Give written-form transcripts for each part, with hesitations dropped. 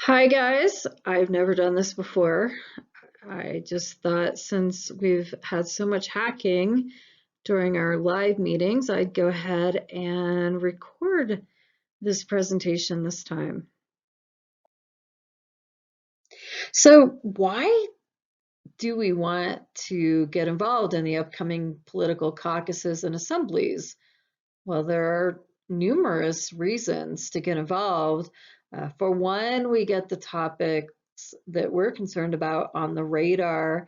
Hi guys, I've never done this before. I just thought since we've had so much hacking during our live meetings, I'd go ahead and record this presentation this time. So why do we want to get involved in the upcoming political caucuses and assemblies? Well, there are numerous reasons to get involved. For one, we get the topics that we're concerned about on the radar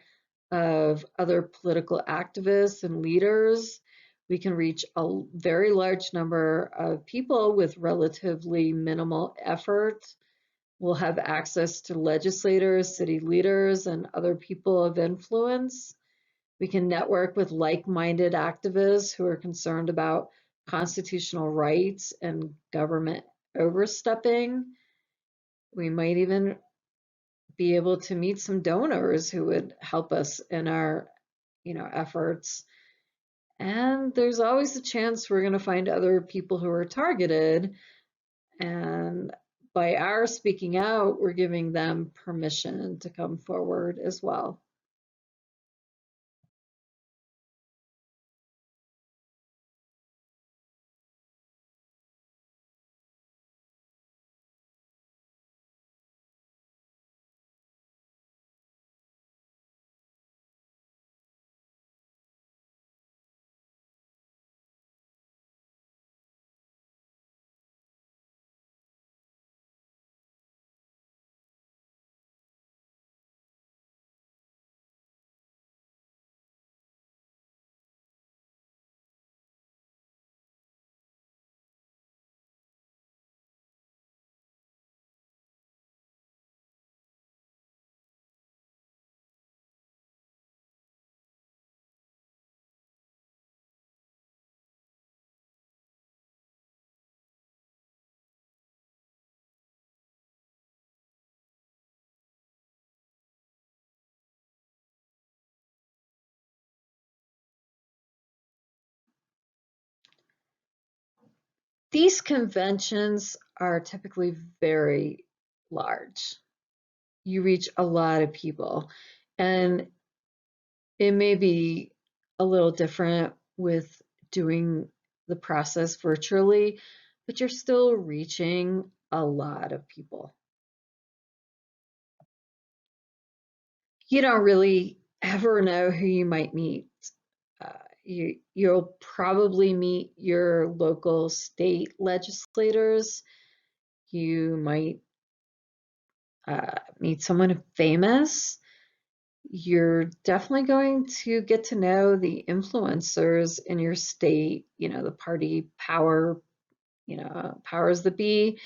of other political activists and leaders. We can reach a very large number of people with relatively minimal effort. We'll have access to legislators, city leaders, and other people of influence. We can network with like-minded activists who are concerned about constitutional rights and government overstepping. We might even be able to meet some donors who would help us in our, efforts. And there's always a chance we're going to find other people who are targeted. And by our speaking out, we're giving them permission to come forward as well. These conventions are typically very large. You reach a lot of people, and it may be a little different with doing the process virtually, but you're still reaching a lot of people. You don't really ever know who you might meet. You'll probably meet your local state legislators. You might meet someone famous. You're definitely going to get to know the influencers in your state, the party power, powers that be,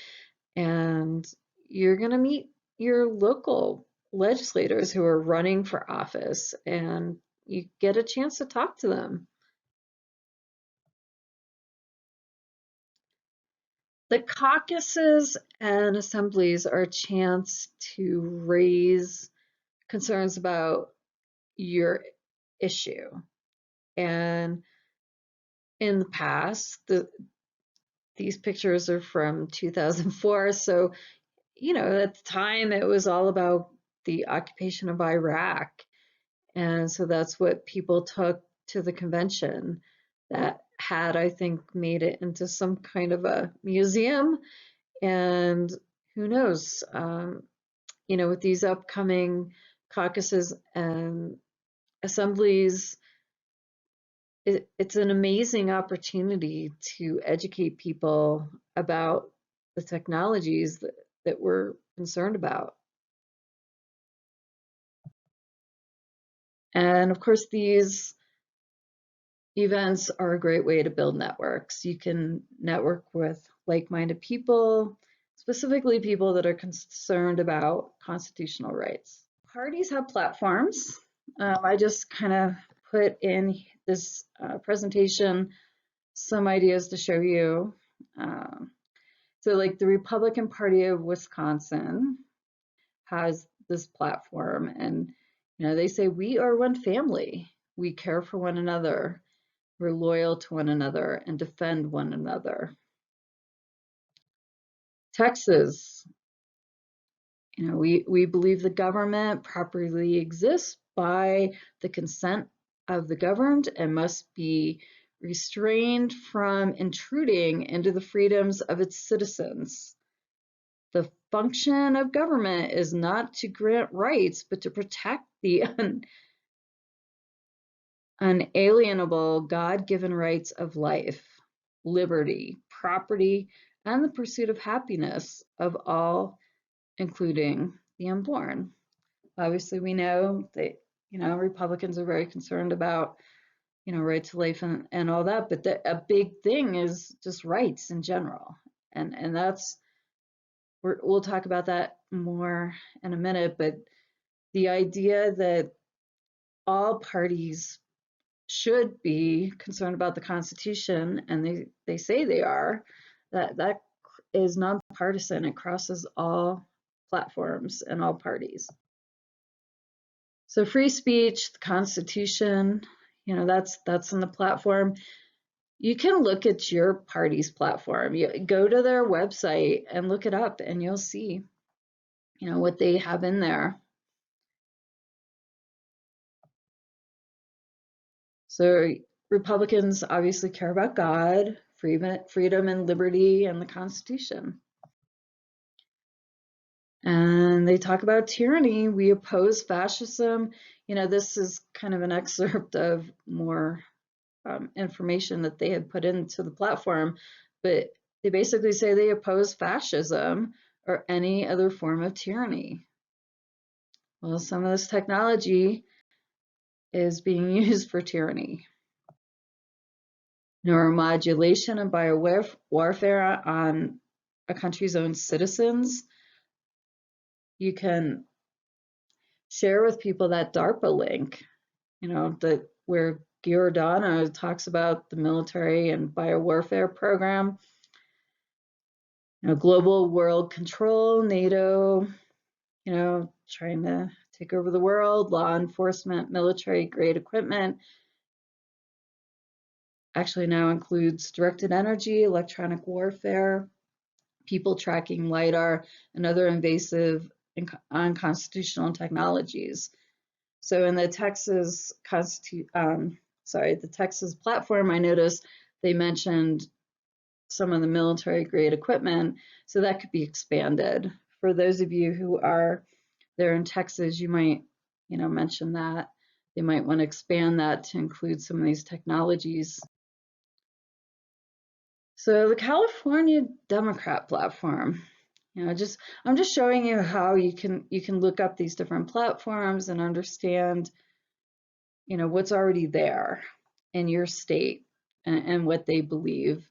and you're going to meet your local legislators who are running for office, and you get a chance to talk to them. The caucuses and assemblies are a chance to raise concerns about your issue. And in the past, these pictures are from 2004. So, at the time it was all about the occupation of Iraq. And so that's what people took to the convention that had, I think, made it into some kind of a museum. And who knows, with these upcoming caucuses and assemblies, it's an amazing opportunity to educate people about the technologies that we're concerned about. And of course, these events are a great way to build networks. You can network with like-minded people, specifically people that are concerned about constitutional rights. Parties have platforms. I just kind of put in this presentation some ideas to show you. Um, so like the Republican Party of Wisconsin has this platform, and they say we are one family. We care for one another. We're loyal to one another and defend one another. Texas We believe the government properly exists by the consent of the governed and must be restrained from intruding into the freedoms of its citizens. The function of government is not to grant rights, but to protect the unalienable God-given rights of life, liberty, property, and the pursuit of happiness of all, including the unborn. Obviously, we know that, Republicans are very concerned about, right to life and all that, but a big thing is just rights in general. And that's, we'll talk about that more in a minute, but the idea that all parties should be concerned about the Constitution, and they say they are, that is nonpartisan. It crosses all platforms and all parties. So free speech, the Constitution, that's on the platform. You can look at your party's platform. You go to their website and look it up, and you'll see, what they have in there. So Republicans obviously care about God, freedom and liberty, and the Constitution. And they talk about tyranny. We oppose fascism. This is kind of an excerpt of more information that they had put into the platform, but they basically say they oppose fascism or any other form of tyranny. Well, some of this technology is being used for tyranny. Neuromodulation and biowarfare on a country's own citizens. You can share with people that DARPA link, that where Giordano talks about the military and biowarfare program. Global world control, NATO, trying to take over the world, law enforcement, military grade equipment. Actually now includes directed energy, electronic warfare, people tracking LiDAR, and other invasive and unconstitutional technologies. So in the Texas platform, I noticed they mentioned some of the military grade equipment, so that could be expanded. For those of you who are there in Texas, you might, mention that. They might want to expand that to include some of these technologies. So the California Democrat platform, I'm just showing you how you can look up these different platforms and understand, what's already there in your state and what they believe.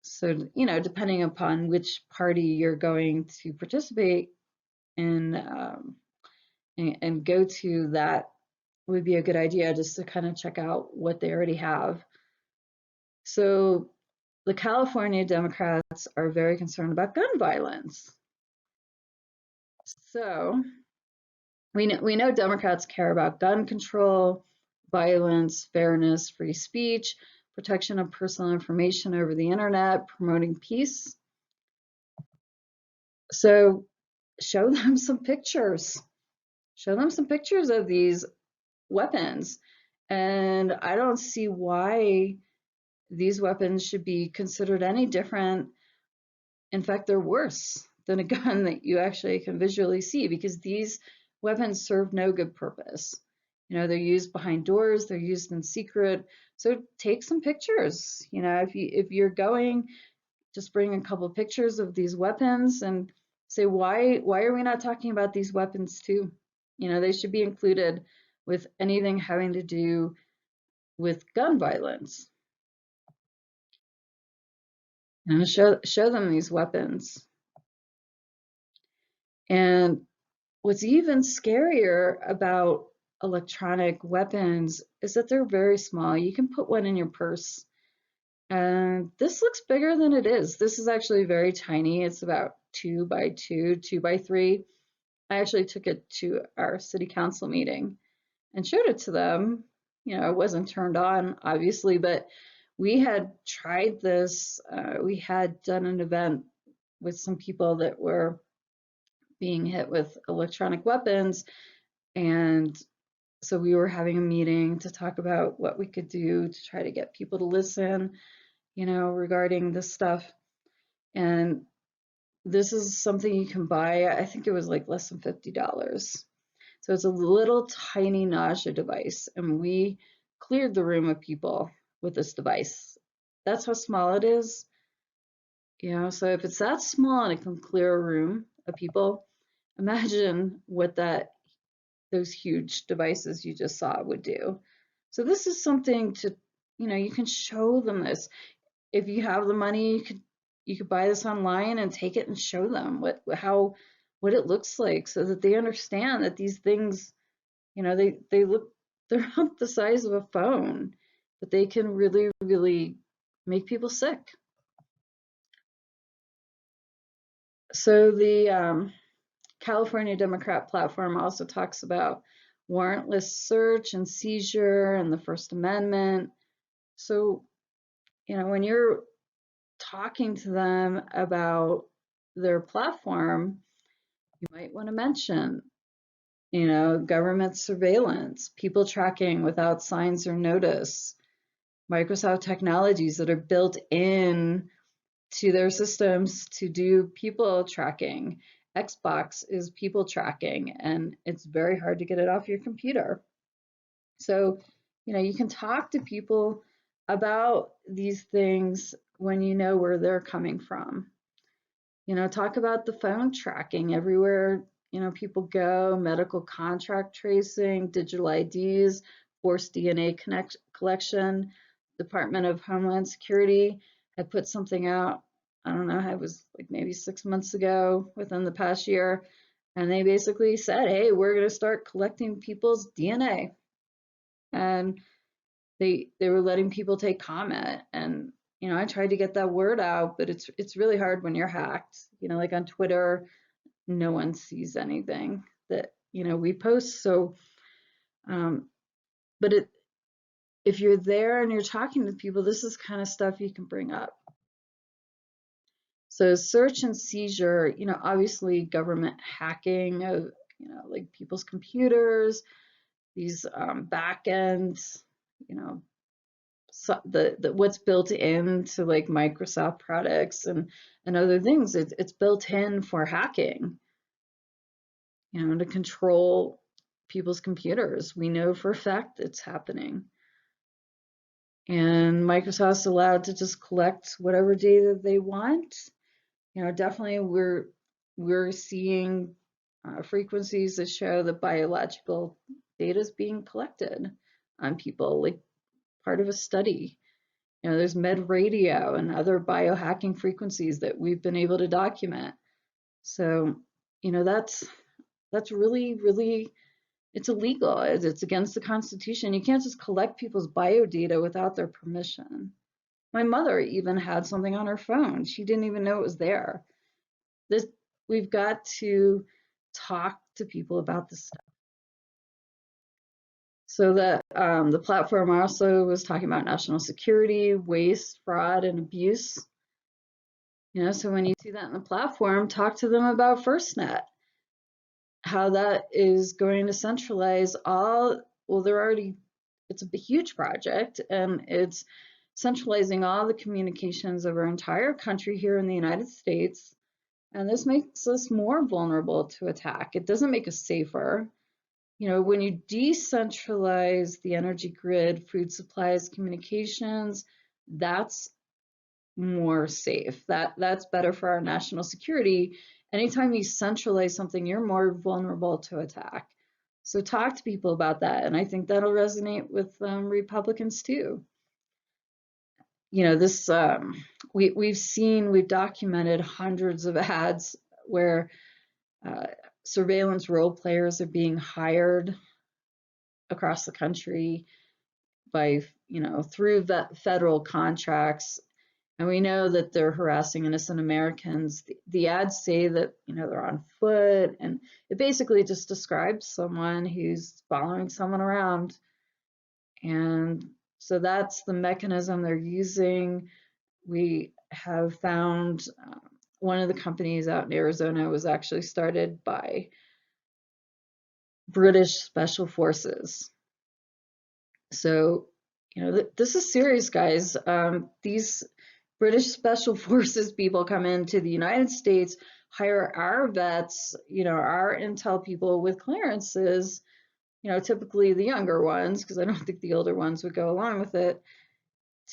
So, depending upon which party you're going to participate in and go to, that would be a good idea just to kind of check out what they already have. So the California Democrats are very concerned about gun violence. So we know Democrats care about gun control, violence, fairness, free speech, protection of personal information over the internet, promoting peace. So show them some pictures. Show them some pictures of these weapons. And I don't see why these weapons should be considered any different. In fact, they're worse than a gun that you actually can visually see, because these weapons serve no good purpose. They're used behind doors, they're used in secret. So take some pictures. If you're going, just bring a couple of pictures of these weapons and say, why are we not talking about these weapons too? They should be included with anything having to do with gun violence. Show them these weapons. And what's even scarier about electronic weapons is that they're very small. You can put one in your purse. And this looks bigger than it is. This is actually very tiny. It's about 2 by 2, 2 by 3. I actually took it to our city council meeting and showed it to them. It wasn't turned on, obviously, but we had tried this. We had done an event with some people that were, being hit with electronic weapons. And so we were having a meeting to talk about what we could do to try to get people to listen, regarding this stuff. And this is something you can buy. I think it was like less than $50. So it's a little tiny nausea device, and we cleared the room of people with this device. That's how small it is. So if it's that small and it can clear a room of people, imagine what those huge devices you just saw would do. So this is something to, you can show them this. If you have the money, you could buy this online and take it and show them what it looks like, so that they understand that these things, they're not the size of a phone, but they can really, really make people sick. So the California Democrat platform also talks about warrantless search and seizure and the First Amendment. So, when you're talking to them about their platform, you might want to mention, government surveillance, people tracking without signs or notice, Microsoft technologies that are built in to their systems to do people tracking. Xbox is people tracking, and it's very hard to get it off your computer. So, you can talk to people about these things when you know where they're coming from. Talk about the phone tracking everywhere, people go, medical contract tracing, digital IDs, forced DNA collection. Department of Homeland Security had put something out, I don't know, it was like maybe 6 months ago, within the past year, and they basically said, hey, we're going to start collecting people's DNA. And they were letting people take comment, and I tried to get that word out, but it's really hard when you're hacked. Like on Twitter, no one sees anything that we post. So but if you're there and you're talking to people, this is kind of stuff you can bring up. So search and seizure, obviously government hacking of like people's computers, these back ends, so what's built into like Microsoft products and other things. It's built in for hacking, to control people's computers. We know for a fact it's happening. And Microsoft's allowed to just collect whatever data they want. Definitely we're seeing frequencies that show that biological data is being collected on people, like part of a study. There's med radio and other biohacking frequencies that we've been able to document. So, that's really, really, it's illegal. It's against the Constitution. You can't just collect people's bio data without their permission. My mother even had something on her phone. She didn't even know it was there. We've got to talk to people about this stuff. So the platform also was talking about national security, waste, fraud, and abuse. So when you see that in the platform, talk to them about FirstNet, how that is going to centralize it's a huge project, and it's centralizing all the communications of our entire country here in the United States. And this makes us more vulnerable to attack. It doesn't make us safer. When you decentralize the energy grid, food supplies, communications, that's more safe. That's better for our national security. Anytime you centralize something, you're more vulnerable to attack. So talk to people about that, and I think that'll resonate with Republicans too. This we've documented hundreds of ads where surveillance role players are being hired across the country by through federal contracts, and we know that they're harassing innocent Americans. The ads say that they're on foot, and it basically just describes someone who's following someone around. And so that's the mechanism they're using. We have found one of the companies out in Arizona was actually started by British Special Forces. So, this is serious, guys. These British Special Forces people come into the United States, hire our vets, our intel people with clearances, typically the younger ones, because I don't think the older ones would go along with it,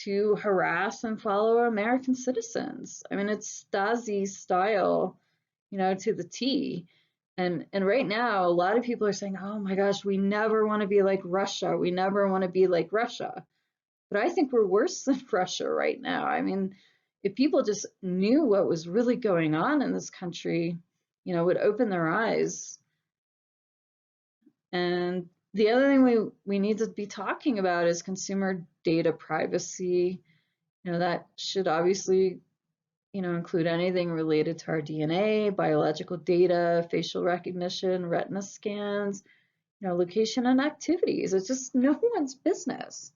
to harass and follow American citizens. I mean, it's Stasi style, to the T. And right now, a lot of people are saying, oh my gosh, we never want to be like Russia. We never want to be like Russia. But I think we're worse than Russia right now. I mean, if people just knew what was really going on in this country, would open their eyes. And the other thing we need to be talking about is consumer data privacy. That should obviously, include anything related to our DNA, biological data, facial recognition, retina scans, location and activities. It's just no one's business.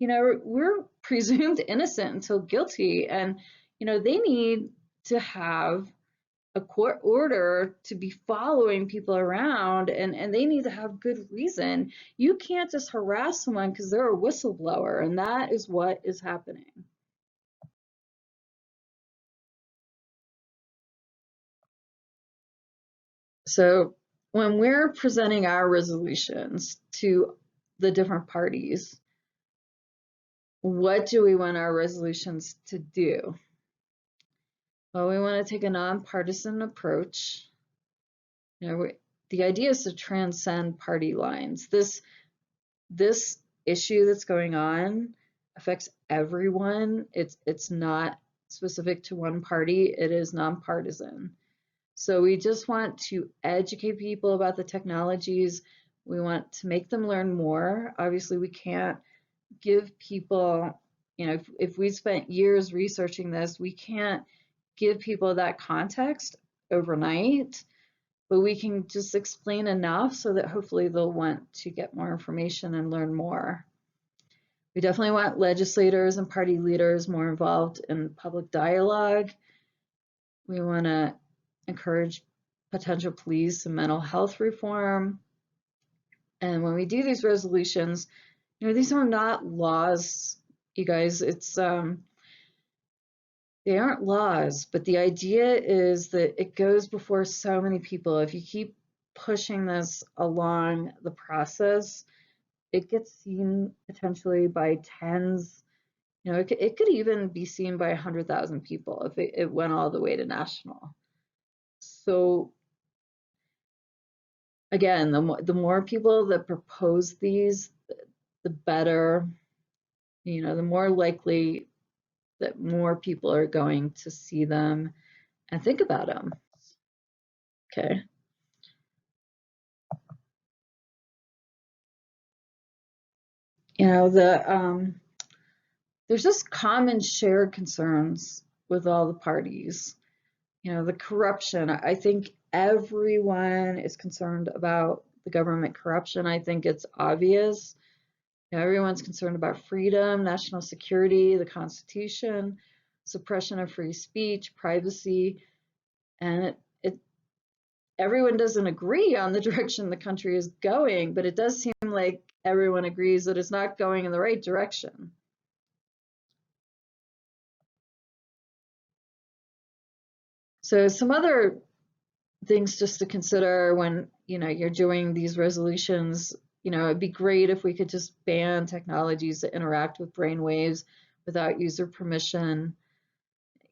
We're presumed innocent until guilty, and, they need to have a court order to be following people around, and they need to have good reason. You can't just harass someone because they're a whistleblower, and that is what is happening. So when we're presenting our resolutions to the different parties, what do we want our resolutions to do? Well, we want to take a nonpartisan approach. The idea is to transcend party lines. This issue that's going on affects everyone. It's not specific to one party. It is nonpartisan. So we just want to educate people about the technologies. We want to make them learn more. Obviously, we can't give people, if we spent years researching this, we can't give people that context overnight, but we can just explain enough so that hopefully they'll want to get more information and learn more. We definitely want legislators and party leaders more involved in public dialogue. We want to encourage potential police and mental health reform. And when we do these resolutions, these are not laws, you guys. They aren't laws, but the idea is that it goes before so many people. If you keep pushing this along the process, it gets seen potentially by tens. It could even be seen by 100,000 people if it went all the way to national. So again, the more people that propose these, the better, the more likely that more people are going to see them and think about them. Okay. There's just common shared concerns with all the parties. The corruption. I think everyone is concerned about the government corruption. I think it's obvious. Everyone's concerned about freedom, national security, the Constitution, suppression of free speech, privacy, and everyone doesn't agree on the direction the country is going, but it does seem like everyone agrees that it's not going in the right direction. So some other things just to consider when you're doing these resolutions. It'd be great if we could just ban technologies that interact with brain waves without user permission.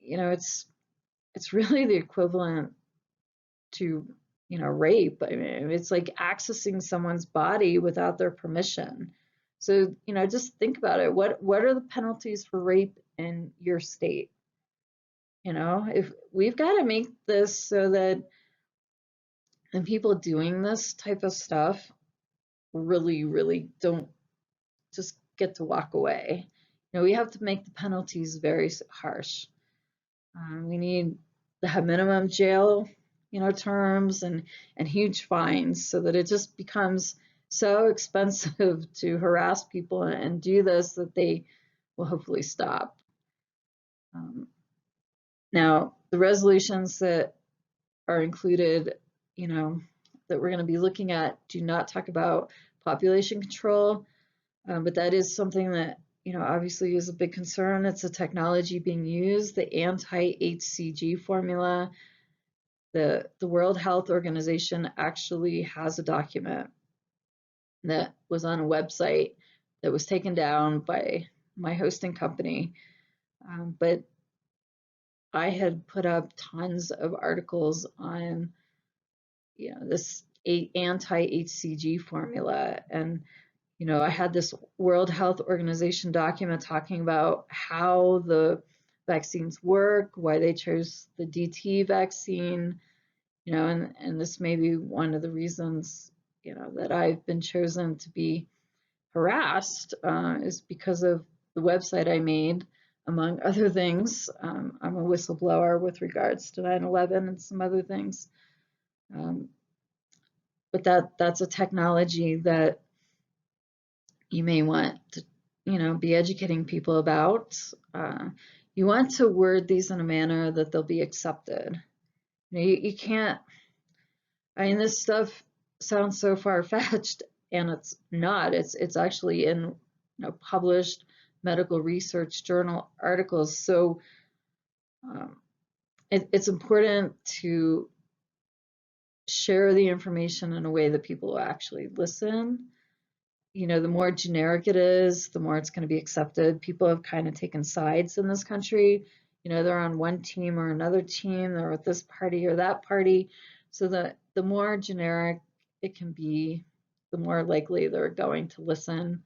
It's really the equivalent to rape. I mean, it's like accessing someone's body without their permission. So just think about it. What are the penalties for rape in your state? If we've got to make this so that and people doing this type of stuff really, really don't just get to walk away. We have to make the penalties very harsh. We need to have minimum jail, terms and huge fines so that it just becomes so expensive to harass people and do this that they will hopefully stop. Now, the resolutions that are included, that we're going to be looking at do not talk about population control, but that is something that, obviously is a big concern. It's a technology being used, the anti-HCG formula. The World Health Organization actually has a document that was on a website that was taken down by my hosting company. But I had put up tons of articles on, this anti-HCG formula. And, I had this World Health Organization document talking about how the vaccines work, why they chose the DT vaccine, and this may be one of the reasons, that I've been chosen to be harassed, is because of the website I made, among other things. I'm a whistleblower with regards to 9/11 and some other things. But that's a technology that you may want to, be educating people about. You want to word these in a manner that they'll be accepted. You can't, this stuff sounds so far-fetched, and it's not. It's actually in, published medical research journal articles. So it's important to share the information in a way that people will actually listen. The more generic it is, the more it's going to be accepted. People have kind of taken sides in this country. They're on one team or another team. They're with this party or that party. So the more generic it can be, the more likely they're going to listen.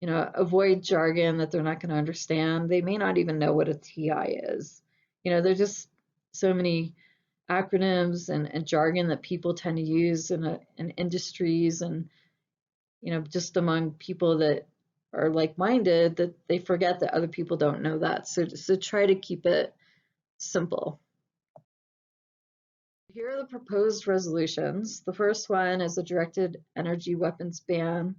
Avoid jargon that they're not going to understand. They may not even know what a TI is. There's just so many acronyms and jargon that people tend to use in industries and, just among people that are like-minded, that they forget that other people don't know that. So try to keep it simple. Here are the proposed resolutions. The first one is a directed energy weapons ban.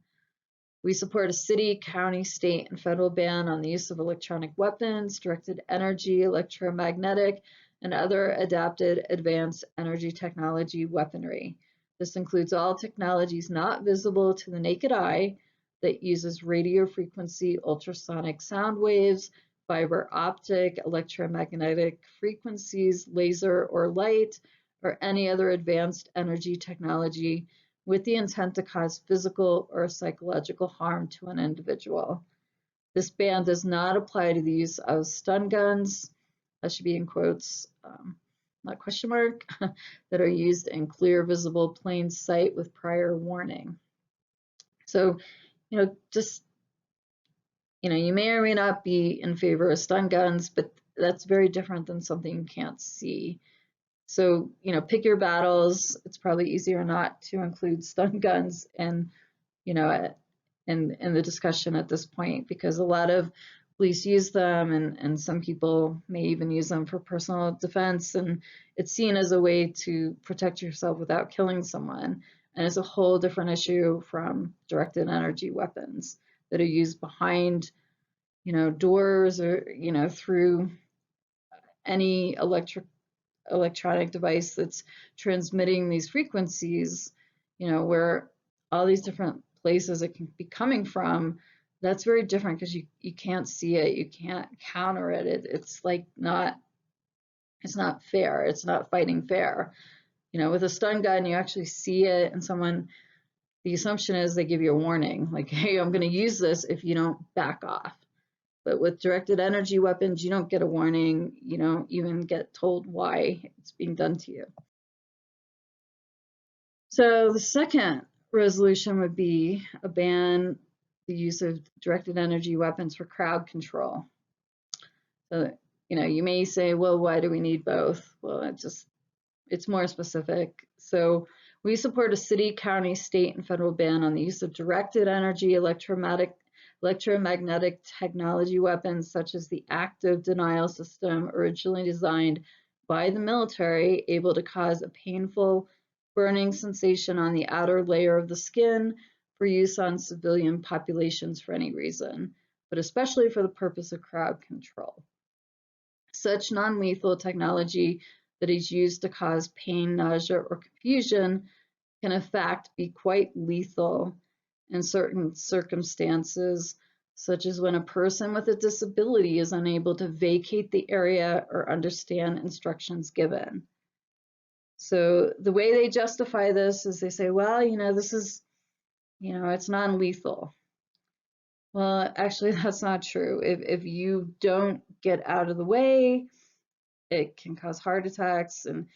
We support a city, county, state, and federal ban on the use of electronic weapons, directed energy, electromagnetic, and other adapted advanced energy technology weaponry. This includes all technologies not visible to the naked eye that uses radio frequency, ultrasonic sound waves, fiber optic, electromagnetic frequencies, laser or light, or any other advanced energy technology with the intent to cause physical or psychological harm to an individual. This ban does not apply to the use of stun guns, that should be in quotes, not question mark, that are used in clear, visible, plain sight with prior warning. So, just, you may or may not be in favor of stun guns, but that's very different than something you can't see. So, pick your battles. It's probably easier not to include stun guns in the discussion at this point, because a lot of police use them, and some people may even use them for personal defense, and it's seen as a way to protect yourself without killing someone. And it's a whole different issue from directed energy weapons that are used behind, doors, or, through any electronic device that's transmitting these frequencies, where all these different places it can be coming from. That's very different, because you can't see it, you can't counter it. It's like it's not fair. It's not fighting fair. With a stun gun, you actually see it, and the assumption is they give you a warning, like, hey, I'm going to use this if you don't back off. But with directed energy weapons, you don't get a warning. You don't even get told why it's being done to you. So the second resolution would be a ban the use of directed energy weapons for crowd control. So, you may say, well, why do we need both? Well, it's more specific. So we support a city, county, state, and federal ban on the use of directed energy, electromagnetic technology weapons, such as the active denial system, originally designed by the military, able to cause a painful burning sensation on the outer layer of the skin for use on civilian populations for any reason, but especially for the purpose of crowd control. Such non-lethal technology that is used to cause pain, nausea, or confusion can in fact be quite lethal in certain circumstances, such as when a person with a disability is unable to vacate the area or understand instructions given. So the way they justify this is they say, well, this is, it's non-lethal. Well, actually, that's not true. If you don't get out of the way, it can cause heart attacks. And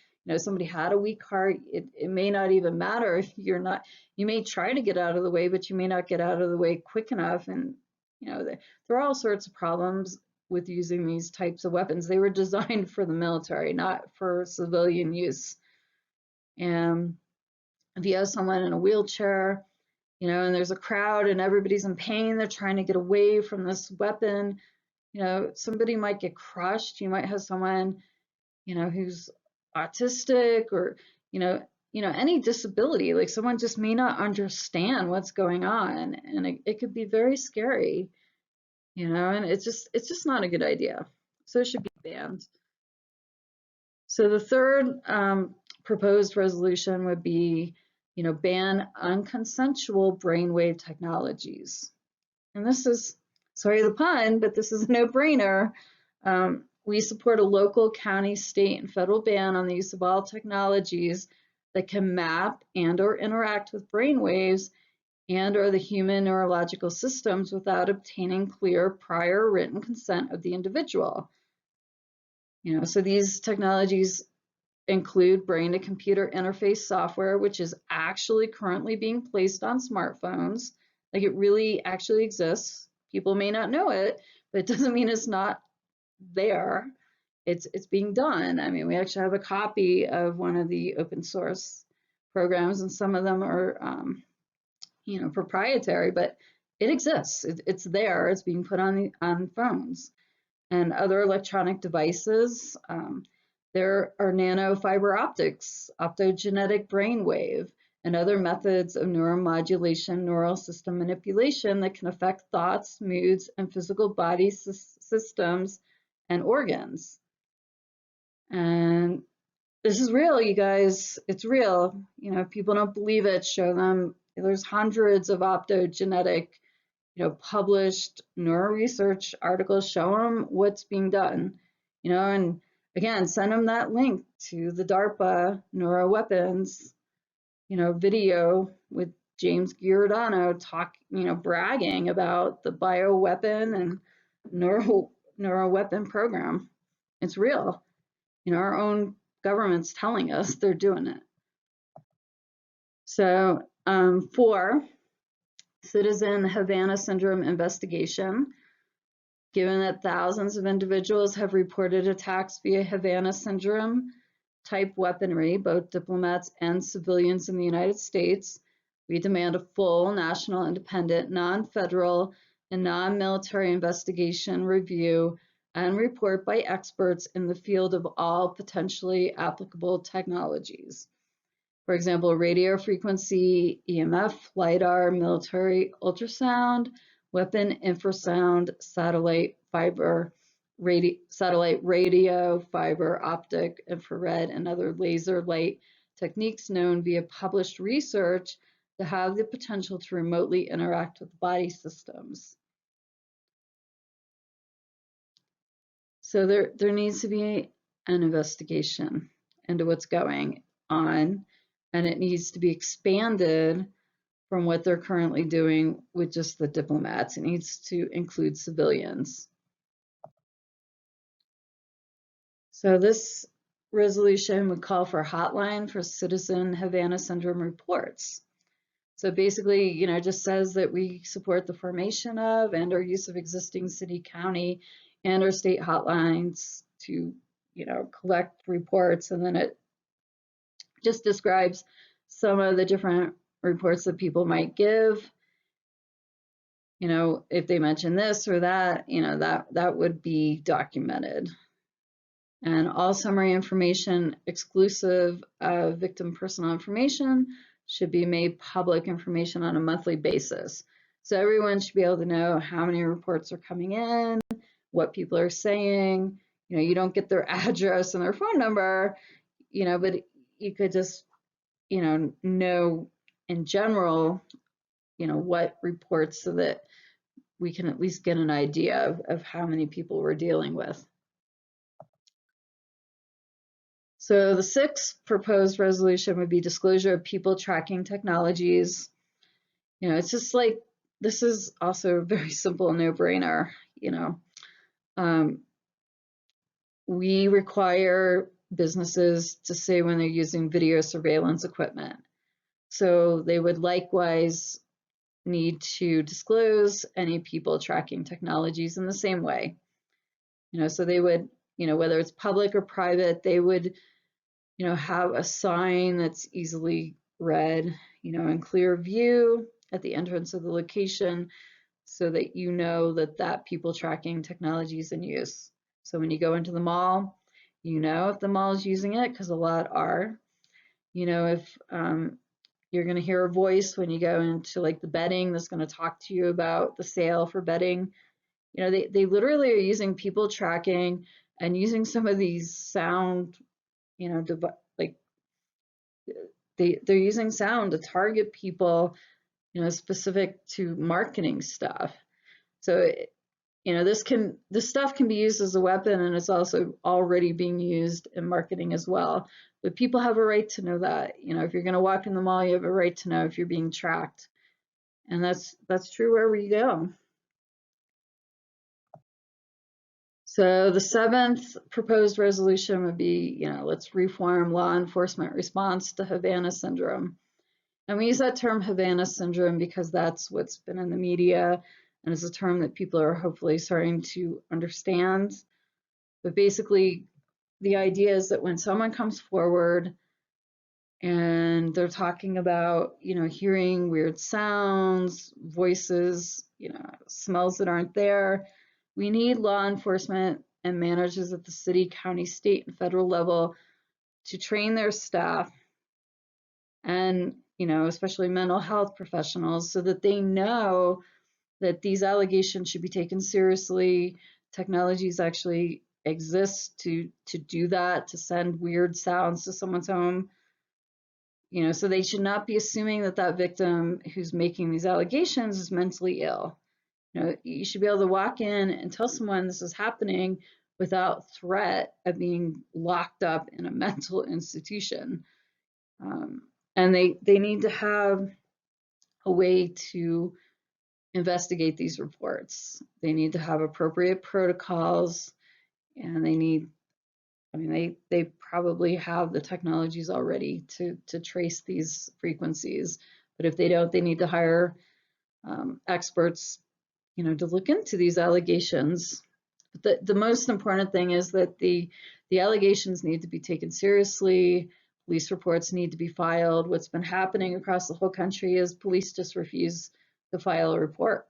somebody had a weak heart, it may not even matter if you're not, you may try to get out of the way, but you may not get out of the way quick enough. And there are all sorts of problems with using these types of weapons. They were designed for the military, not for civilian use. And if you have someone in a wheelchair, and there's a crowd and everybody's in pain, they're trying to get away from this weapon, somebody might get crushed. You might have someone who's autistic, or any disability, like someone just may not understand what's going on, and it could be very scary, and it's just not a good idea. So it should be banned. So the third proposed resolution would be, ban unconsensual brainwave technologies. And this is, sorry the pun, but this is a no-brainer. We support a local, county, state, and federal ban on the use of all technologies that can map and or interact with brain waves and or the human neurological systems without obtaining clear prior written consent of the individual. So these technologies include brain-to-computer interface software, which is actually currently being placed on smartphones. Like, it really actually exists. People may not know it, but it doesn't mean it's not there. It's being done. I mean, we actually have a copy of one of the open source programs, and some of them are, proprietary, but it exists. It's there. It's being put on phones and other electronic devices. There are nanofiber optics, optogenetic brainwave, and other methods of neuromodulation, neural system manipulation that can affect thoughts, moods, and physical body systems and organs. And this is real, you guys. It's real. If people don't believe it, show them. There's hundreds of optogenetic, published neuro research articles. Show them what's being done, and again, send them that link to the DARPA neuroweapons, video with James Giordano bragging about the bioweapon and neuroweapon program. It's real. Our own government's telling us they're doing it. So 4, citizen Havana syndrome investigation. Given that thousands of individuals have reported attacks via Havana syndrome type weaponry, both diplomats and civilians in the United States, we demand a full national, independent, non-federal, and non-military investigation, review, and report by experts in the field of all potentially applicable technologies. For example, radio frequency, EMF, LIDAR, military ultrasound, weapon infrasound, satellite radio, fiber, optic, infrared, and other laser light techniques known via published research to have the potential to remotely interact with body systems. So there needs to be an investigation into what's going on, and it needs to be expanded from what they're currently doing with just the diplomats. It needs to include civilians. So this resolution would call for a hotline for citizen Havana syndrome reports. So basically, just says that we support the formation of and or use of existing city, county, and or state hotlines to, collect reports. And then it just describes some of the different reports that people might give. If they mention this or that, that would be documented. And all summary information exclusive of victim personal information should be made public information on a monthly basis. So everyone should be able to know how many reports are coming in, what people are saying, You don't get their address and their phone number, but you could just, know in general, what reports, so that we can at least get an idea of how many people we're dealing with. So the sixth proposed resolution would be disclosure of people tracking technologies. It's just like, this is also a very simple no-brainer. Um, we require businesses to say when they're using video surveillance equipment. So they would likewise need to disclose any people tracking technologies in the same way. So they would, whether it's public or private, they would, have a sign that's easily read, in clear view at the entrance of the location, so that that people tracking technology is in use. So when you go into the mall, if the mall is using it, because a lot are. If you're going to hear a voice when you go into like the betting that's going to talk to you about the sale for betting. They literally are using people tracking and using some of these sound, like they're using sound to target people, specific to marketing stuff. So, this stuff can be used as a weapon, and it's also already being used in marketing as well. But people have a right to know that. If you're going to walk in the mall, you have a right to know if you're being tracked. And that's true wherever you go. So the seventh proposed resolution would be, let's reform law enforcement response to Havana syndrome. And we use that term Havana syndrome because that's what's been in the media, and it's a term that people are hopefully starting to understand. But basically, the idea is that when someone comes forward and they're talking about, hearing weird sounds, voices, smells that aren't there, we need law enforcement and managers at the city, county, state, and federal level to train their staff, and, especially mental health professionals, so that they know that these allegations should be taken seriously. Technologies actually exist to do that, to send weird sounds to someone's home. So they should not be assuming that that victim who's making these allegations is mentally ill. You should be able to walk in and tell someone this is happening without threat of being locked up in a mental institution. And they need to have a way to investigate these reports. They need to have appropriate protocols, and they probably have the technologies already to trace these frequencies. But if they don't, they need to hire experts, to look into these allegations. But the most important thing is that the allegations need to be taken seriously. Police reports need to be filed. What's been happening across the whole country is police just refuse to file a report.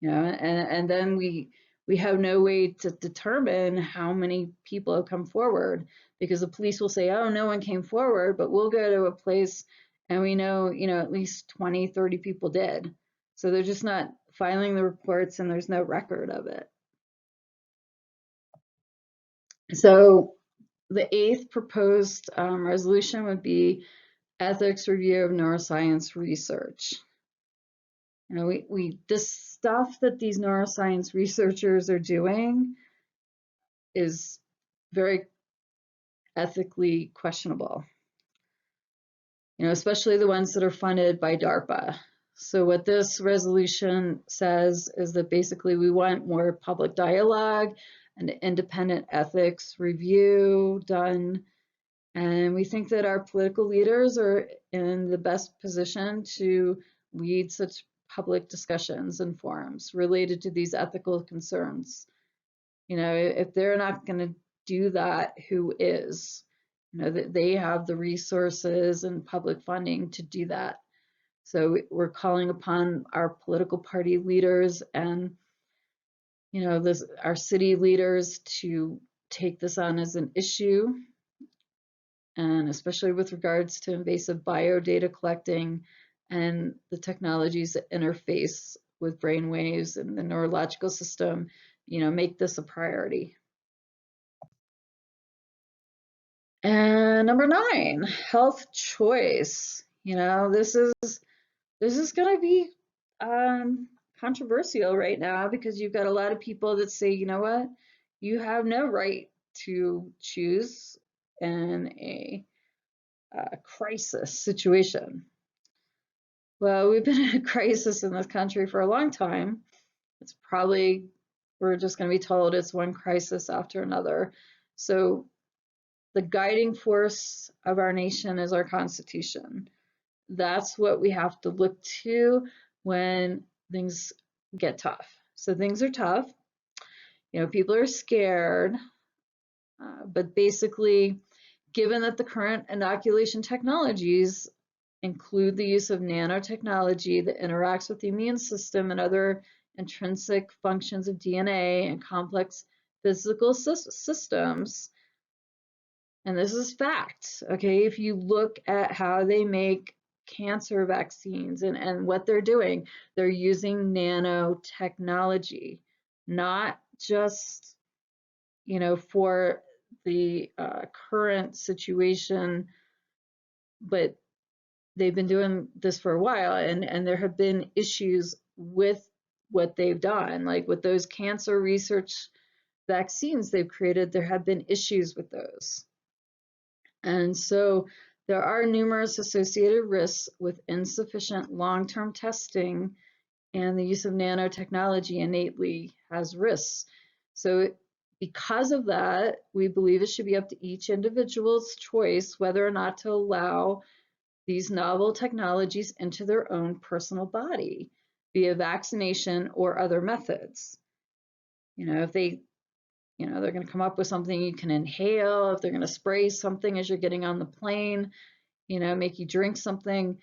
And then we have no way to determine how many people have come forward, because the police will say, oh, no one came forward, but we'll go to a place and we know, at least 20, 30 people did. So they're just not filing the reports, and there's no record of it. So the eighth proposed resolution would be ethics review of neuroscience research. This stuff that these neuroscience researchers are doing is very ethically questionable, especially the ones that are funded by DARPA. So what this resolution says is that basically we want more public dialogue and independent ethics review done. And we think that our political leaders are in the best position to lead such public discussions and forums related to these ethical concerns. If they're not going to do that, who is? That they have the resources and public funding to do that. So we're calling upon our political party leaders and, our city leaders to take this on as an issue, and especially with regards to invasive biodata collecting and the technologies that interface with brain waves and the neurological system, make this a priority. And number 9, health choice. This is going to be controversial right now because you've got a lot of people that say, you know what, you have no right to choose in a crisis situation. Well, we've been in a crisis in this country for a long time. It's probably, we're just going to be told it's one crisis after another. So the guiding force of our nation is our Constitution. That's what we have to look to when things get tough. So things are tough. People are scared, but basically, given that the current inoculation technologies include the use of nanotechnology that interacts with the immune system and other intrinsic functions of DNA and complex physical systems, and this is fact, okay? If you look at how they make cancer vaccines and what they're doing, they're using nanotechnology, not just, for the current situation, but they've been doing this for a while, and there have been issues with what they've done. Like with those cancer research vaccines they've created, there have been issues with those. And so there are numerous associated risks with insufficient long-term testing, and the use of nanotechnology innately has risks. So because of that, we believe it should be up to each individual's choice whether or not to allow these novel technologies into their own personal body via vaccination or other methods. If they're going to come up with something you can inhale, if they're going to spray something as you're getting on the plane, make you drink something.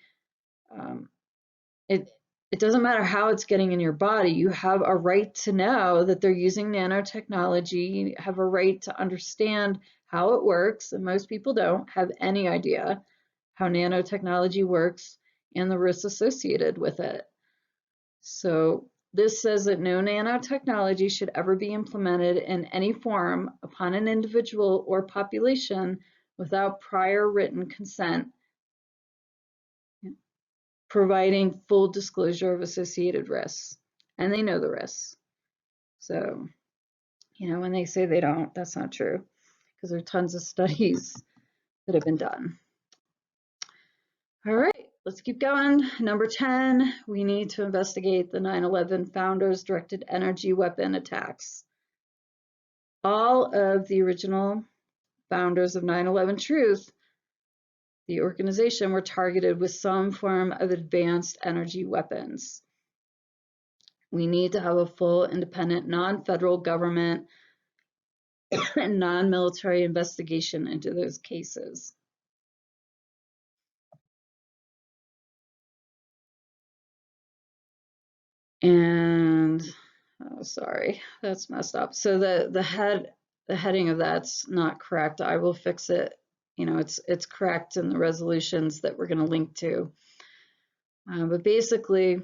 It doesn't matter how it's getting in your body. You have a right to know that they're using nanotechnology. You have a right to understand how it works, and most people don't have any idea how nanotechnology works and the risks associated with it. So this says that no nanotechnology should ever be implemented in any form upon an individual or population without prior written consent, providing full disclosure of associated risks. And they know the risks. So, when they say they don't, that's not true, because there are tons of studies that have been done. All right, let's keep going. Number 10, we need to investigate the 9/11 founders' directed energy weapon attacks. All of the original founders of 9/11 Truth, the organization, were targeted with some form of advanced energy weapons. We need to have a full, independent, non-federal government and non-military investigation into those cases. And sorry, that's messed up. So the heading of that's not correct. I will fix it. It's correct in the resolutions that we're going to link to. But basically,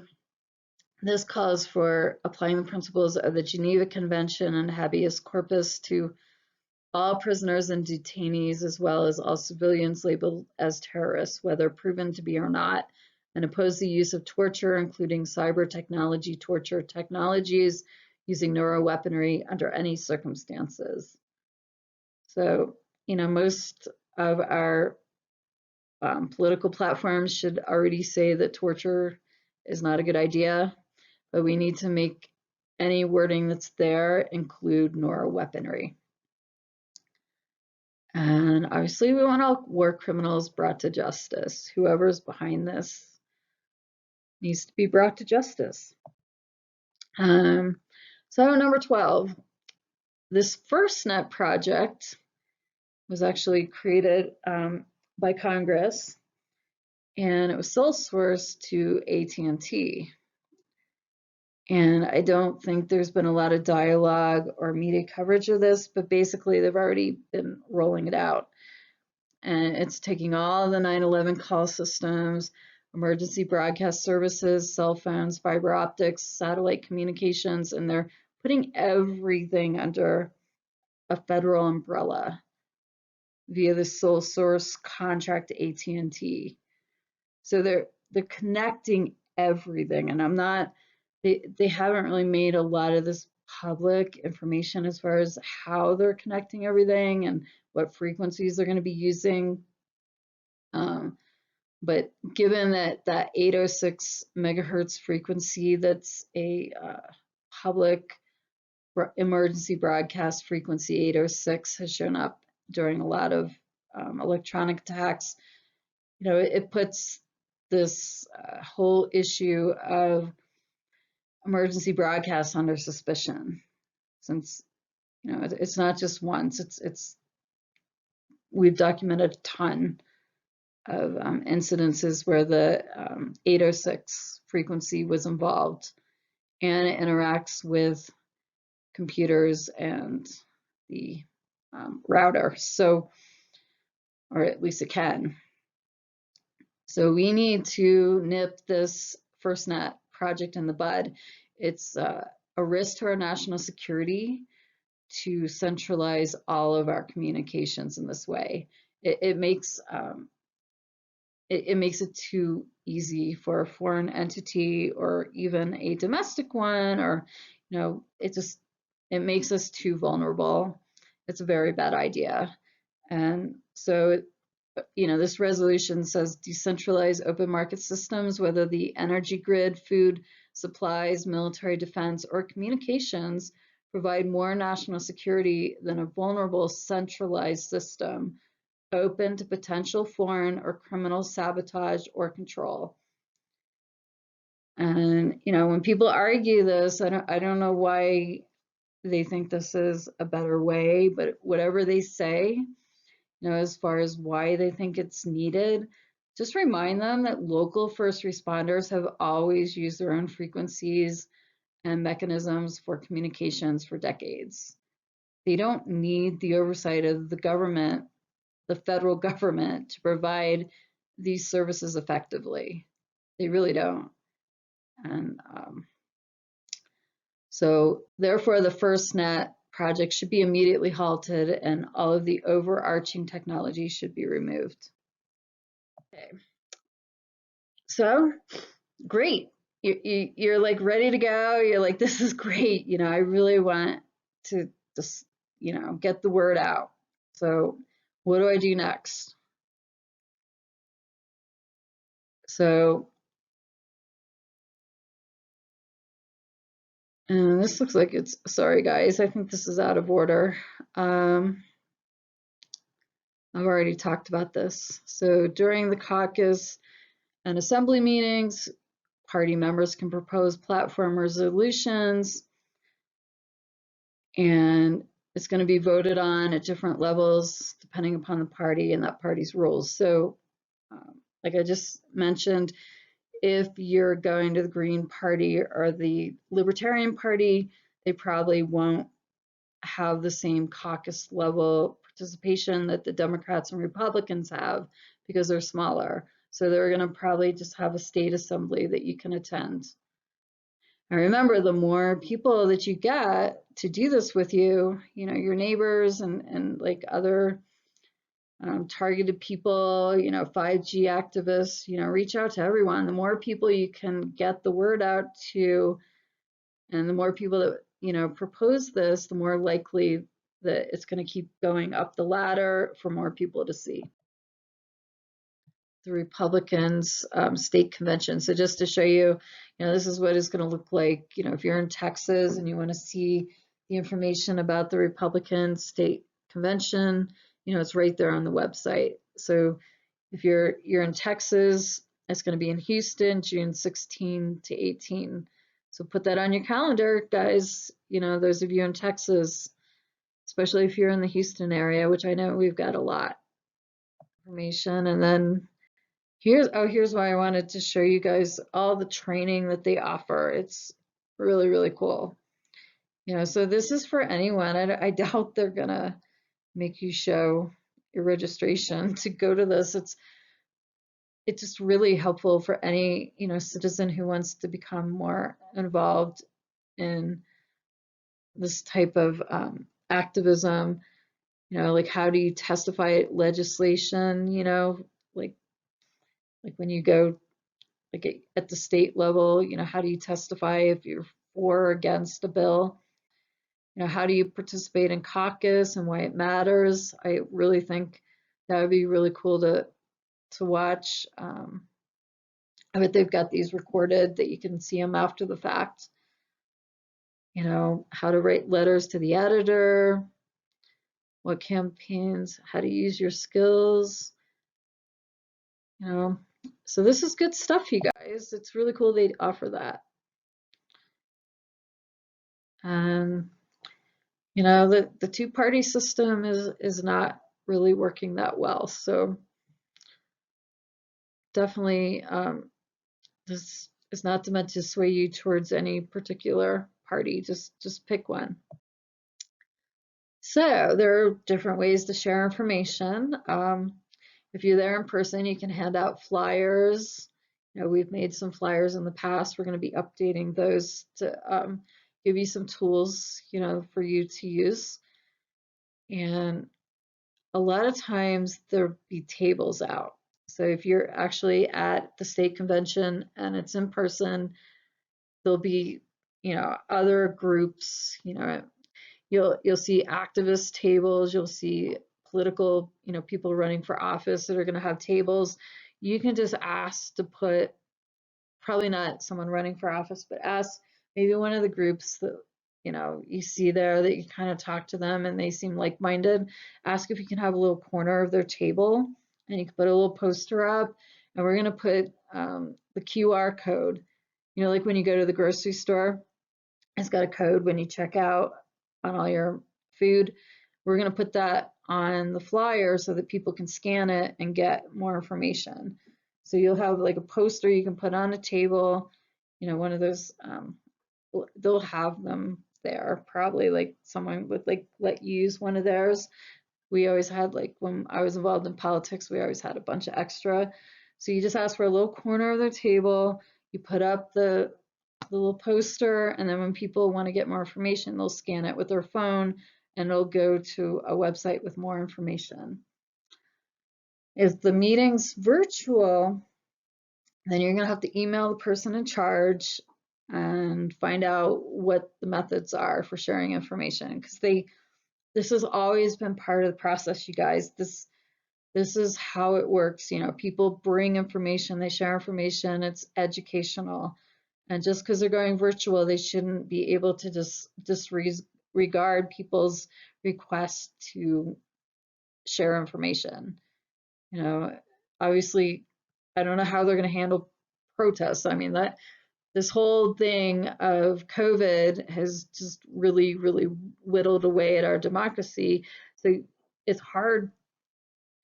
this calls for applying the principles of the Geneva Convention and habeas corpus to all prisoners and detainees, as well as all civilians labeled as terrorists, whether proven to be or not, and oppose the use of torture, including cyber technology torture technologies, using neuroweaponry under any circumstances. So, most of our political platforms should already say that torture is not a good idea, but we need to make any wording that's there include neuroweaponry. And obviously we want all war criminals brought to justice. Whoever's behind this needs to be brought to justice. So number 12, this FirstNet project was actually created by Congress, and it was sole source to AT&T. And I don't think there's been a lot of dialogue or media coverage of this, but basically they've already been rolling it out. And it's taking all the 9/11 call systems, emergency broadcast services, cell phones, fiber optics, satellite communications, and they're putting everything under a federal umbrella. via the sole source contract to AT&T. So they're connecting everything, and they haven't really made a lot of this public information as far as how they're connecting everything and what frequencies they're going to be using. But given that 806 megahertz frequency, that's a public emergency broadcast frequency, 806 has shown up during a lot of electronic attacks. It puts this whole issue of emergency broadcasts under suspicion, since it's not just once. We've documented a ton of incidences where the 806 frequency was involved, and it interacts with computers and the router. So, or at least it can. So we need to nip this FirstNet project in the bud. It's a risk to our national security to centralize all of our communications in this way. It makes it too easy for a foreign entity or even a domestic one, or it makes us too vulnerable. It's a very bad idea. And so this resolution says decentralize open market systems, whether the energy grid, food supplies, military defense, or communications, provide more national security than a vulnerable centralized system open to potential foreign or criminal sabotage or control. And when people argue this, I don't know why they think this is a better way, but whatever they say, as far as why they think it's needed, just remind them that local first responders have always used their own frequencies and mechanisms for communications for decades. They don't need the oversight of the government, the federal government, to provide these services effectively. They really don't. And so therefore the FirstNet project should be immediately halted and all of the overarching technology should be removed. Okay. So great. You're like ready to go. You're like, this is great. I really want to just, get the word out. So what do I do next? So, and this looks like sorry guys, I think this is out of order. I've already talked about this. So during the caucus and assembly meetings, party members can propose platform resolutions, and it's going to be voted on at different levels depending upon the party and that party's rules. So like I just mentioned, if you're going to the Green Party or the Libertarian Party, they probably won't have the same caucus level participation that the Democrats and Republicans have because they're smaller. So they're going to probably just have a state assembly that you can attend. And remember, the more people that you get to do this with you, your neighbors and like other targeted people, 5G activists, reach out to everyone. The more people you can get the word out to, and the more people that, propose this, the more likely that it's going to keep going up the ladder for more people to see. The Republicans state convention. So just to show you, this is what it's going to look like. If you're in Texas and you want to see the information about the Republican state convention, it's right there on the website. So if you're in Texas, it's going to be in Houston, June 16 to 18. So put that on your calendar, guys. Those of you in Texas, especially if you're in the Houston area, which I know we've got a lot of information. And then here's why I wanted to show you guys all the training that they offer. It's really, really cool. So this is for anyone. I doubt they're gonna make you show your registration to go to this. It's just really helpful for any citizen who wants to become more involved in this type of activism. Like how do you testify at legislation, like like when you go like at the state level, how do you testify if you're for or against a bill? How do you participate in caucus and why it matters? I really think that would be really cool to watch. I bet they've got these recorded that you can see them after the fact. How to write letters to the editor, what campaigns, how to use your skills, you know. So this is good stuff, you guys. It's really cool they offer that. And the two-party system is not really working that well. So definitely this is not meant to sway you towards any particular party. Just pick one. So there are different ways to share information. If you're there in person, you can hand out flyers. We've made some flyers in the past. We're going to be updating those to give you some tools, for you to use. And a lot of times there'll be tables out. So if you're actually at the state convention and it's in person, there'll be, other groups, you'll see activist tables, you'll see political, people running for office that are going to have tables. You can just ask to put, probably not someone running for office, but ask maybe one of the groups that you see there that you kind of talk to them and they seem like-minded. Ask if you can have a little corner of their table and you can put a little poster up, and we're going to put the QR code. Like when you go to the grocery store, it's got a code when you check out on all your food. We're going to put that on the flyer so that people can scan it and get more information. So you'll have like a poster you can put on a table, one of those, they'll have them there. Probably like someone would like let you use one of theirs. We always had, like when I was involved in politics, we always had a bunch of extra. So you just ask for a little corner of their table, you put up the little poster, and then when people want to get more information, they'll scan it with their phone and it'll go to a website with more information. If the meeting's virtual, then you're going to have to email the person in charge and find out what the methods are for sharing information, because this has always been part of the process, you guys. This is how it works. People bring information, they share information, it's educational. And just because they're going virtual, they shouldn't be able to just disregard people's requests to share information. Obviously, I don't know how they're going to handle protests. I mean, that this whole thing of COVID has just really, really whittled away at our democracy. So it's hard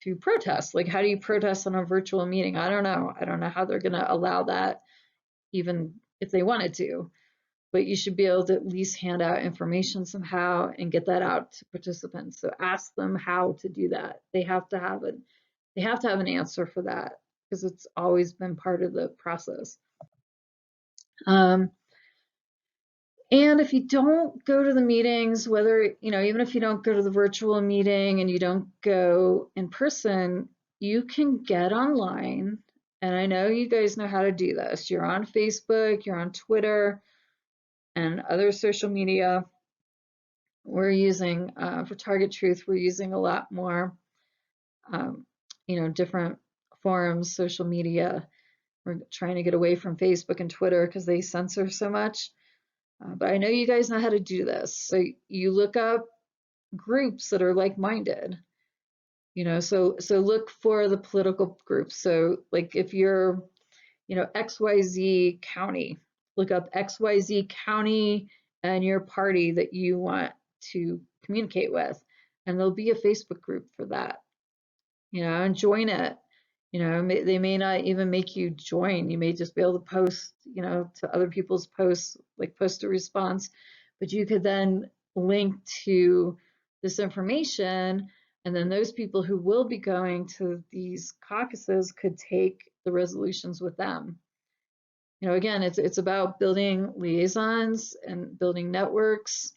to protest. Like, how do you protest on a virtual meeting? I don't know. I don't know how they're going to allow that, even if they wanted to. But you should be able to at least hand out information somehow and get that out to participants. So ask them how to do that. They have to have it. They have to have an answer for that, because it's always been part of the process. And if you don't go to the meetings, whether, even if you don't go to the virtual meeting and you don't go in person, you can get online. And I know you guys know how to do this. You're on Facebook, you're on Twitter, and other social media. We're using, for Target Truth, we're using a lot more, different forums, social media. We're trying to get away from Facebook and Twitter because they censor so much. But I know you guys know how to do this. So you look up groups that are like-minded. So look for the political groups. So like if you're, XYZ county, look up XYZ county and your party that you want to communicate with, and there'll be a Facebook group for that, and join it. They may not even make you join. You may just be able to post, to other people's posts, like post a response, but you could then link to this information, and then those people who will be going to these caucuses could take the resolutions with them. Again, it's about building liaisons and building networks.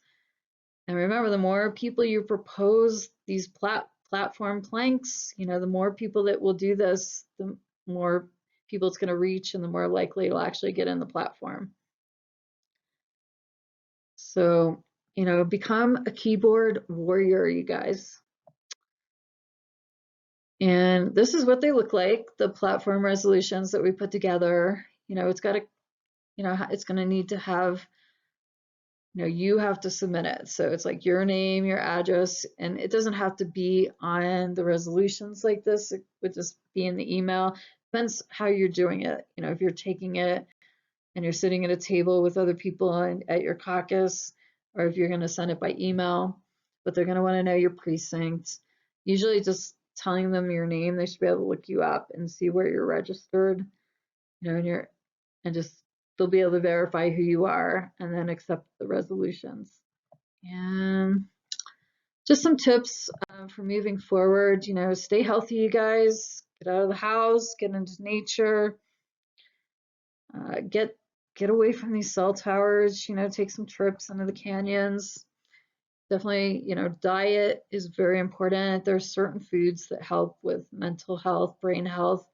And remember, the more people you propose these platform planks, the more people that will do this, the more people it's going to reach and the more likely it'll actually get in the platform. So, become a keyboard warrior, you guys. And this is what they look like, the platform resolutions that we put together. It's got to, it's going to need to have, you have to submit it. So it's like your name, your address, and it doesn't have to be on the resolutions like this. It would just be in the email. Depends how you're doing it. If you're taking it and you're sitting at a table with other people at your caucus, or if you're going to send it by email, but they're going to want to know your precinct. Usually just telling them your name, they should be able to look you up and see where you're registered, and just they'll be able to verify who you are and then accept the resolutions. And just some tips for moving forward, stay healthy, you guys, get out of the house, get into nature, get away from these cell towers, take some trips into the canyons. Definitely, diet is very important. There's certain foods that help with mental health, brain health.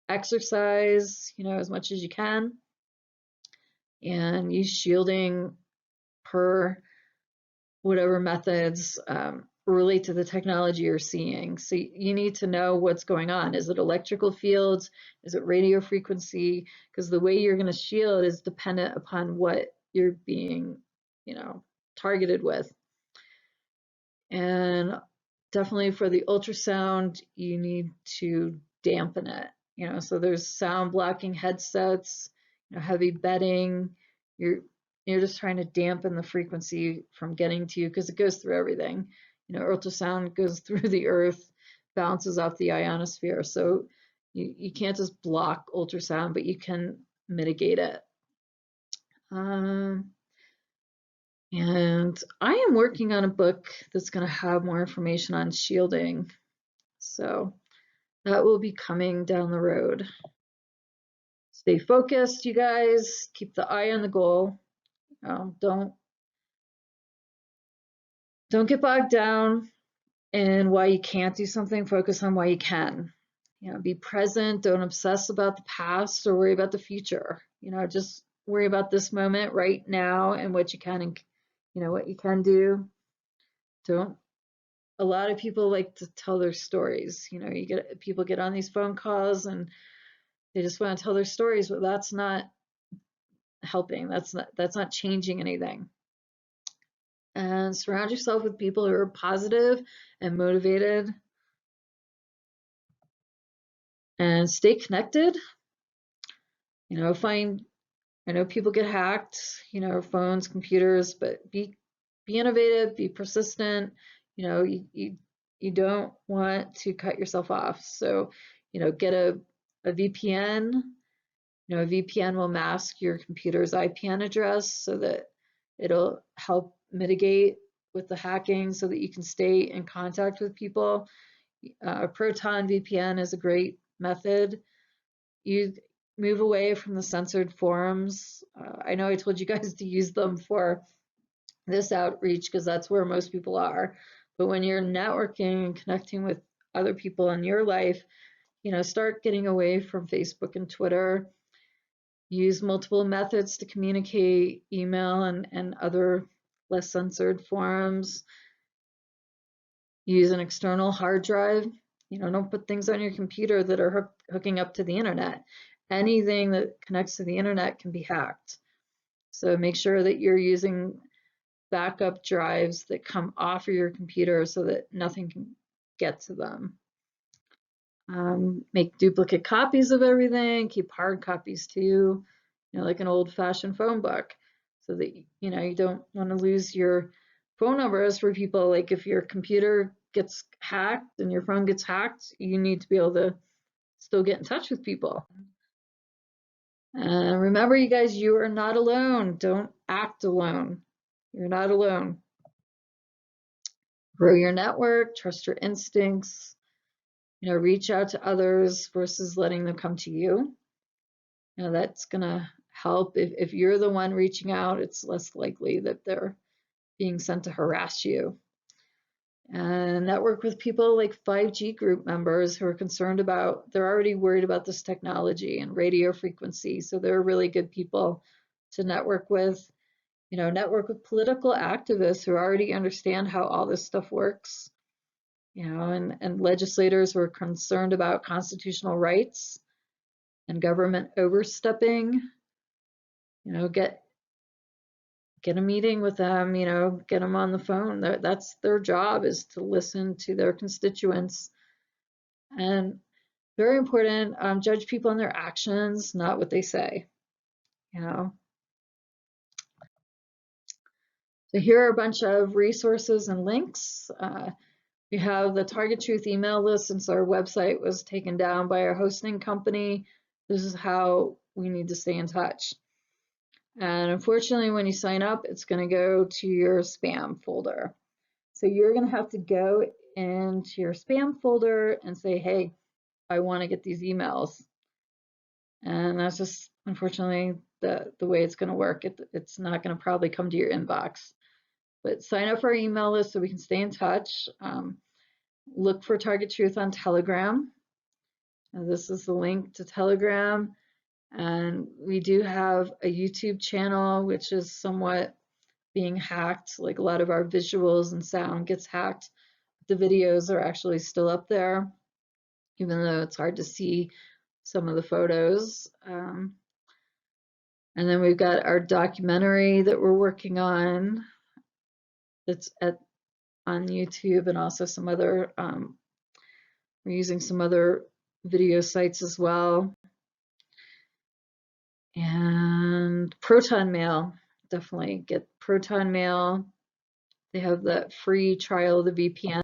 Exercise, as much as you can. And use shielding per whatever methods relate to the technology you're seeing. So you need to know what's going on. Is it electrical fields? Is it radio frequency? Because the way you're going to shield is dependent upon what you're being, targeted with. And definitely for the ultrasound, you need to dampen it. So there's sound blocking headsets, heavy bedding. You're just trying to dampen the frequency from getting to you because it goes through everything. Ultrasound goes through the earth, bounces off the ionosphere. So you can't just block ultrasound, but you can mitigate it. And I am working on a book that's going to have more information on shielding. So that will be coming down the road. Stay focused, you guys. Keep the eye on the goal. Don't get bogged down in why you can't do something. Focus on why you can. Be present. Don't obsess about the past or worry about the future. Just worry about this moment right now and what you can and what you can do. A lot of people like to tell their stories. People get on these phone calls and they just want to tell their stories, but that's not helping. That's not changing anything. And surround yourself with people who are positive and motivated. And stay connected. I know people get hacked, phones, computers, but be innovative, be persistent. You don't want to cut yourself off. So, get a VPN. A VPN will mask your computer's IPN address so that it'll help mitigate with the hacking so that you can stay in contact with people. Proton VPN is a great method. You move away from the censored forums. I know I told you guys to use them for this outreach because that's where most people are. But when you're networking and connecting with other people in your life, start getting away from Facebook and Twitter. Use multiple methods to communicate, email and other less censored forums. Use an external hard drive. Don't put things on your computer that are hooking up to the internet. Anything that connects to the internet can be hacked. So make sure that you're using backup drives that come off of your computer so that nothing can get to them. Make duplicate copies of everything. Keep hard copies too, like an old-fashioned phone book, so that you don't want to lose your phone numbers for people. Like if your computer gets hacked and your phone gets hacked, you need to be able to still get in touch with people. Remember, you guys, you are not alone. Don't act alone. You're not alone. Grow your network, trust your instincts, reach out to others versus letting them come to you. That's going to help. If you're the one reaching out, it's less likely that they're being sent to harass you. And network with people like 5G group members who are concerned about, they're already worried about this technology and radio frequency. So they're really good people to network with. Network with political activists who already understand how all this stuff works. And legislators who are concerned about constitutional rights and government overstepping. Get a meeting with them, get them on the phone. That's their job, is to listen to their constituents. And very important, judge people on their actions, not what they say. So here are a bunch of resources and links. We have the Target Truth email list. Since our website was taken down by our hosting company, this is how we need to stay in touch. And unfortunately, when you sign up, it's going to go to your spam folder. So you're going to have to go into your spam folder and say, hey, I want to get these emails. And that's just, unfortunately, the way it's going to work. It's not going to probably come to your inbox. But sign up for our email list so we can stay in touch. Look for Target Truth on Telegram. And this is the link to Telegram. And we do have a YouTube channel, which is somewhat being hacked. Like, a lot of our visuals and sound gets hacked. The videos are actually still up there, even though it's hard to see some of the photos. And then we've got our documentary that we're working on. That's on YouTube, and also some other, we're using some other video sites as well. And Proton Mail, definitely get Proton Mail. They have that free trial of the VPN.